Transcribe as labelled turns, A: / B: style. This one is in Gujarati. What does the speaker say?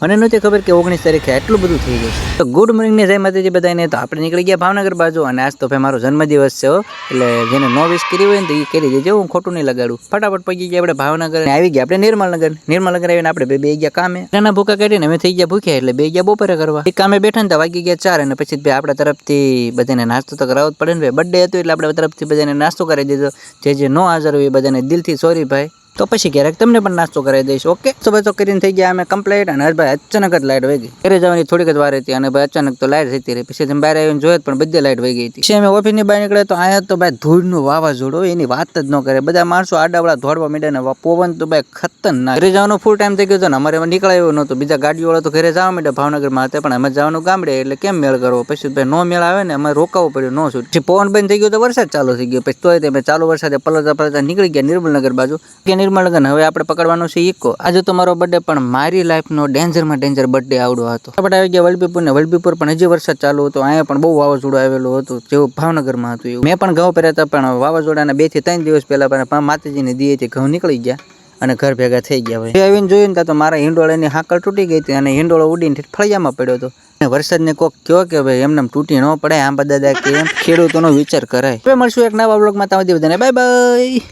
A: મને નહોતી ખબર કે 19 તારીખે આટલું બધું થઈ જશે. તો ગુડ મોર્નિંગ ને જય માતાજી બધાને. તો આપણે નીકળી ગયા ભાવનગર બાજુ અને આજ તો ભાઈ મારો જન્મદિવસ છે. એટલે જેને નો વિશ કરી હોય ને તો એ કરી દેજો, હું ખોટું નહીં લગાડું. ફટાફટ પગી ગયા આપણે ભાવનગર, આવી ગયા આપણે નિર્મલનગર આવીને આપણે બે ગયા કામે. એના ભૂકા કાઢીને અમે થઈ ગયા ભૂખ્યા, એટલે બે ગયા બપોરે કરવા. એ કામે બેઠા ને તો વાગી ગયા 4 અને પછી ભાઈ આપણા તરફથી બધાને નાસ્તો તો કરાવવો જ પડે ને. બર્થડે હતો એટલે આપણે તરફથી બધાને નાસ્તો કરાવી દીધો. જે નો હાજર હોય એ બધાને દિલથી સોરી ભાઈ. તો પછી ક્યારેક તમને પણ નાસ્તો કરાવી દઈશ. ઓકે, તો બસો કરીને થઈ ગયા અમે કમ્પ્લીટ. અને ભાઈ અચાનક જ લાઈટ વહી ગઈ. ઘરે જવાની થોડીક જ વાર હતી અને ભાઈ અચાનક તો લાઈટ જતી રહી. પછી તમે બહાર આવીને જોયો પણ બધી લાઈટ વહી ગઈ હતી. પછી અમે ઓફિસની બહાર નીકળે તો અહીંયા તો ભાઈ ધૂળનું વાવાઝોડું, એની વાત જ ન કરે. બધા માણસો આડાવડા દોડવા માંડ્યા ને પવન તો ભાઈ ખતરનાક. ઘરે જવાનો ફૂલ ટાઈમ થઈ ગયો હતો ને અમારે નીકળાય એવું નહોતું. બીજા ગાડીવાળા તો ઘરે જવા માંડ્યા ભાવનગરમાં હતા, પણ અમે જવાનું ગામડે, એટલે કેમ મેળ કરવો. પછી ભાઈ નો મેળ આવે ને અમારે રોકાવું પડ્યું, નો છૂટ. પછી પવન બંધ થઈ ગયો તો વરસાદ ચાલુ થઈ ગયો. પછી તોય તમે ચાલુ વરસાદે પલળતા નીકળી ગયા નિર્મલનગર બાજુ. નિર્મલનગર હવે આપણે પકડવાનું છે ઇકો. આજે તો મારો બર્થડે, પણ મારી લાઈફનો ડેન્જરમાં ડેન્જર બર્થડે આવડો હતો. આપણે આવી ગયા વલભીપુર ને વલભીપુર પણ હજી વરસાદ ચાલુ હતો. અહીંયા પણ બહુ વાવાઝોડું આવેલું હતું, જેવું ભાવનગરમાં હતું એવું. મેં પણ ઘઉં પહેર્યા હતા, પણ વાવાઝોડાના 2 થી 3 દિવસ પહેલા પણ માતાજીની દીએથી ઘઉં નીકળી ગયા અને ઘર ભેગા થઈ ગયા. ભાઈ આવીને જોયું ને તો મારા હિંડોળાની હાકલ તૂટી ગઈ હતી અને હિંડોળો ઉડીને ફળિયામાં પડ્યો હતો. વરસાદને કોક કયો કે ભાઈ એમને તૂટી ન પડે, આંબા દાદા કે એમ ખેડૂતોનો વિચાર કરાય. હવે મળશું એક નવા બ્લોગમાં. ત્યાં સુધી બધાને બાય બાય.